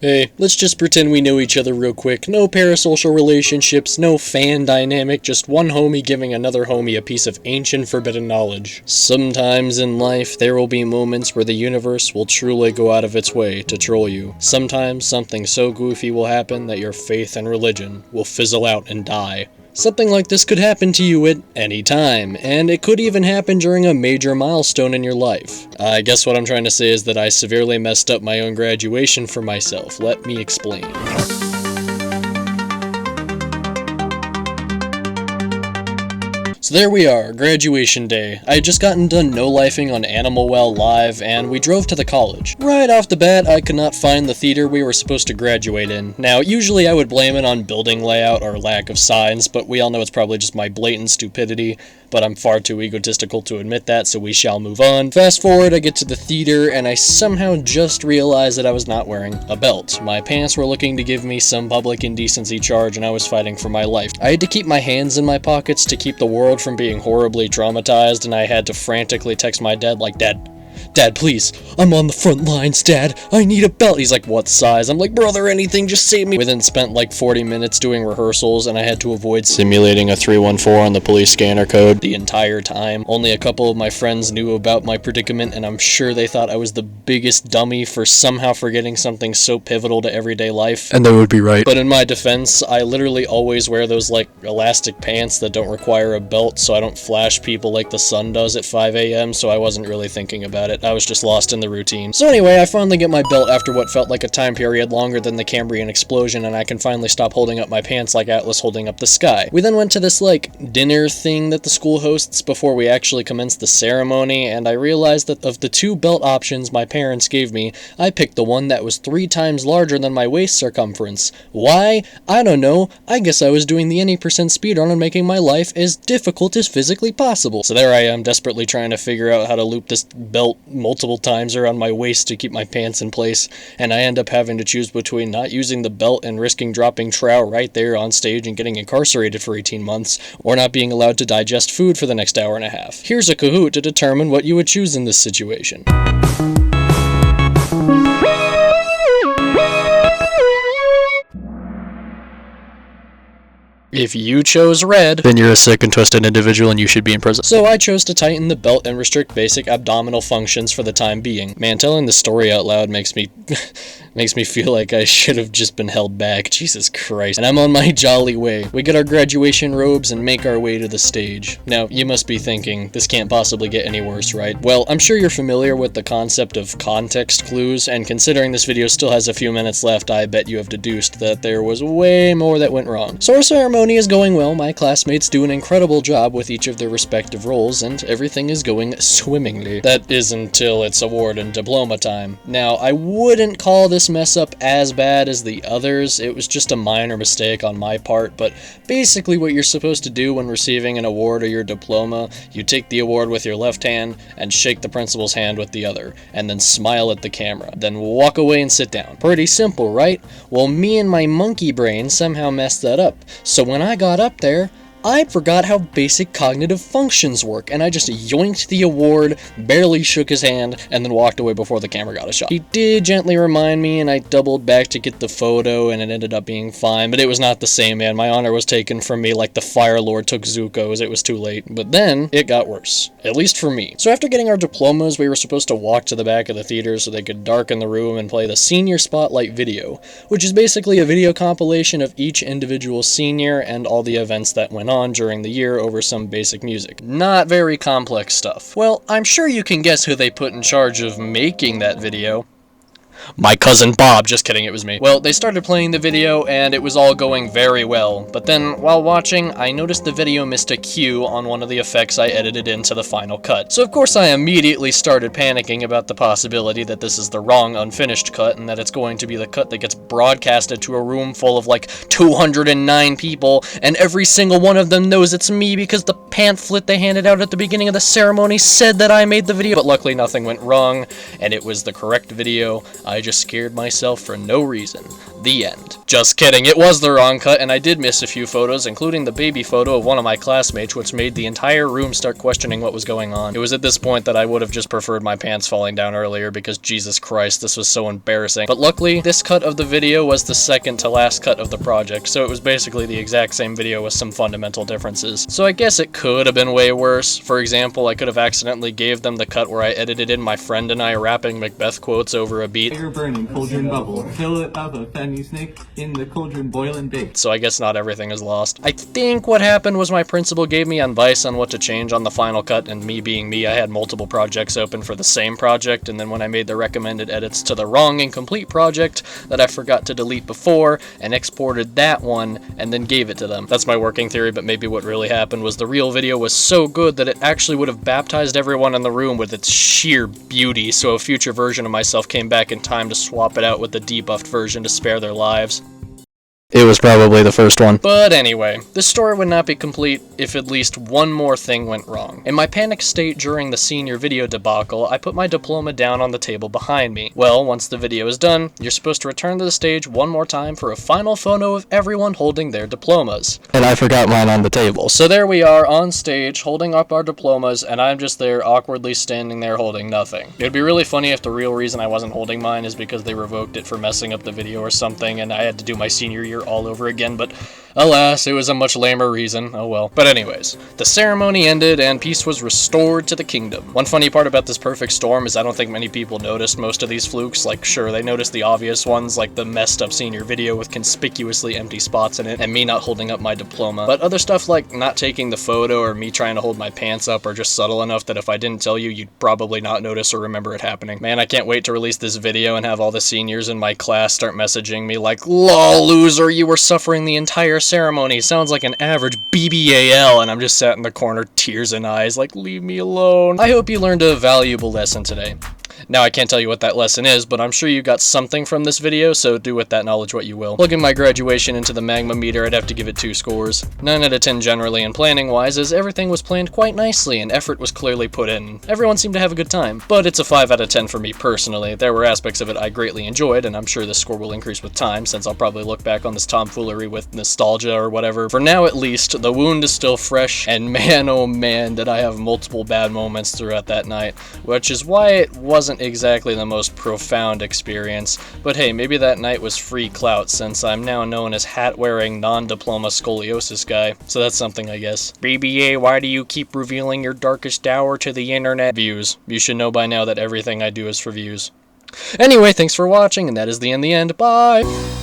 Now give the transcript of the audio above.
Hey, let's just pretend we know each other real quick. No parasocial relationships, no fan dynamic, just one homie giving another homie a piece of ancient forbidden knowledge. Sometimes in life, there will be moments where the universe will truly go out of its way to troll you. Sometimes something so goofy will happen that your faith and religion will fizzle out and die. Something like this could happen to you at any time, and it could even happen during a major milestone in your life. I guess what I'm trying to say is that I severely messed up my own graduation for myself. Let me explain. So there we are, graduation day. I had just gotten done no-lifing on Animal Well Live, and we drove to the college. Right off the bat, I could not find the theater we were supposed to graduate in. Now, usually I would blame it on building layout or lack of signs, but we all know it's probably just my blatant stupidity, but I'm far too egotistical to admit that, so we shall move on. Fast forward, I get to the theater, and I somehow just realized that I was not wearing a belt. My pants were looking to give me some public indecency charge, and I was fighting for my life. I had to keep my hands in my pockets to keep the world from being horribly traumatized, and I had to frantically text my dad like, Dad, please, I'm on the front lines, Dad, I need a belt. He's like, what size? I'm like, brother, anything, just save me. We then spent like 40 minutes doing rehearsals, and I had to avoid simulating a 314 on the police scanner code the entire time. Only a couple of my friends knew about my predicament, and I'm sure they thought I was the biggest dummy for somehow forgetting something so pivotal to everyday life. And they would be right. But in my defense, I literally always wear those like elastic pants that don't require a belt, so I don't flash people like the sun does at 5 a.m., so I wasn't really thinking about it. I was just lost in the routine. So anyway, I finally get my belt after what felt like a time period longer than the Cambrian explosion, and I can finally stop holding up my pants like Atlas holding up the sky. We then went to this like dinner thing that the school hosts before we actually commenced the ceremony, and I realized that of the two belt options my parents gave me, I picked the one that was 3 times larger than my waist circumference. Why? I don't know. I guess I was doing the any percent speedrun and making my life as difficult as physically possible. So there I am, desperately trying to figure out how to loop this belt multiple times around my waist to keep my pants in place, and I end up having to choose between not using the belt and risking dropping trow right there on stage and getting incarcerated for 18 months, or not being allowed to digest food for the next hour and a half. Here's a Kahoot to determine what you would choose in this situation. If you chose red, then you're a sick and twisted individual and you should be in prison. So I chose to tighten the belt and restrict basic abdominal functions for the time being. Man, telling the story out loud makes me feel like I should have just been held back. Jesus Christ. And I'm on my jolly way. We get our graduation robes and make our way to the stage. Now, you must be thinking, this can't possibly get any worse, right? Well, I'm sure you're familiar with the concept of context clues, and considering this video still has a few minutes left, I bet you have deduced that there was way more that went wrong. So our ceremony is going well, my classmates do an incredible job with each of their respective roles, and everything is going swimmingly. That is until it's award and diploma time. Now, I wouldn't call this mess up as bad as the others, it was just a minor mistake on my part, but basically what you're supposed to do when receiving an award or your diploma, you take the award with your left hand and shake the principal's hand with the other, and then smile at the camera, then walk away and sit down. Pretty simple, right? Well, me and my monkey brain somehow messed that up, so when I got up there, I forgot how basic cognitive functions work, and I just yoinked the award, barely shook his hand, and then walked away before the camera got a shot. He did gently remind me, and I doubled back to get the photo, and it ended up being fine, but it was not the same, man. My honor was taken from me like the Fire Lord took Zuko's. It was too late. But then, it got worse. At least for me. So after getting our diplomas, we were supposed to walk to the back of the theater so they could darken the room and play the Senior Spotlight video, which is basically a video compilation of each individual senior and all the events that went on during the year over some basic music. Not very complex stuff. Well, I'm sure you can guess who they put in charge of making that video. My cousin Bob. Just kidding, it was me. Well, they started playing the video, and it was all going very well, but then, while watching, I noticed the video missed a cue on one of the effects I edited into the final cut. So of course I immediately started panicking about the possibility that this is the wrong unfinished cut, and that it's going to be the cut that gets broadcasted to a room full of like 209 people, and every single one of them knows it's me because the pamphlet they handed out at the beginning of the ceremony said that I made the video. But luckily nothing went wrong, and it was the correct video. I just scared myself for no reason. The end. Just kidding, it was the wrong cut, and I did miss a few photos, including the baby photo of one of my classmates, which made the entire room start questioning what was going on. It was at this point that I would have just preferred my pants falling down earlier, because Jesus Christ, this was so embarrassing. But luckily, this cut of the video was the second to last cut of the project, so it was basically the exact same video with some fundamental differences. So I guess it could have been way worse. For example, I could have accidentally gave them the cut where I edited in my friend and I rapping Macbeth quotes over a beat. Fire burning, cauldron bubble, fill it up a fanny snake, in the cauldron boil and bake. So I guess not everything is lost. I think what happened was my principal gave me advice on what to change on the final cut, and me being me, I had multiple projects open for the same project, and then when I made the recommended edits to the wrong incomplete project that I forgot to delete before, and exported that one, and then gave it to them. That's my working theory, but maybe what really happened was the real video was so good that it actually would have baptized everyone in the room with its sheer beauty, so a future version of myself came back in time to swap it out with the debuffed version to spare their lives. It was probably the first one. But anyway, this story would not be complete if at least one more thing went wrong. In my panic state during the senior video debacle, I put my diploma down on the table behind me. Well, once the video is done, you're supposed to return to the stage one more time for a final photo of everyone holding their diplomas. And I forgot mine on the table. So there we are on stage holding up our diplomas, and I'm just there awkwardly standing there holding nothing. It would be really funny if the real reason I wasn't holding mine is because they revoked it for messing up the video or something, and I had to do my senior year all over again, but alas, it was a much lamer reason. Oh well. But anyways, the ceremony ended and peace was restored to the kingdom. One funny part about this perfect storm is I don't think many people noticed most of these flukes. Like, sure, they noticed the obvious ones, like the messed up senior video with conspicuously empty spots in it, and me not holding up my diploma. But other stuff like not taking the photo or me trying to hold my pants up are just subtle enough that if I didn't tell you, you'd probably not notice or remember it happening. Man, I can't wait to release this video and have all the seniors in my class start messaging me like, "Lol, loser, you were suffering the entire ceremony. Sounds like an average BBAL," and I'm just sat in the corner, tears in eyes, like, leave me alone. I hope you learned a valuable lesson today. Now, I can't tell you what that lesson is, but I'm sure you got something from this video, so do with that knowledge what you will. Plugging my graduation into the magma meter, I'd have to give it 2 scores. 9 out of 10 generally, and planning-wise, as everything was planned quite nicely and effort was clearly put in. Everyone seemed to have a good time. But it's a 5 out of 10 for me personally. There were aspects of it I greatly enjoyed, and I'm sure this score will increase with time, since I'll probably look back on this tomfoolery with nostalgia or whatever. For now, at least, the wound is still fresh, and man, oh man, did I have multiple bad moments throughout that night, which is why it wasn't exactly the most profound experience. But hey, maybe that night was free clout, since I'm now known as hat-wearing, non-diploma scoliosis guy, so that's something, I guess. BBA, why do you keep revealing your darkest hour to the internet? Views. You should know by now that everything I do is for views. Anyway, thanks for watching, and that is the end. Bye!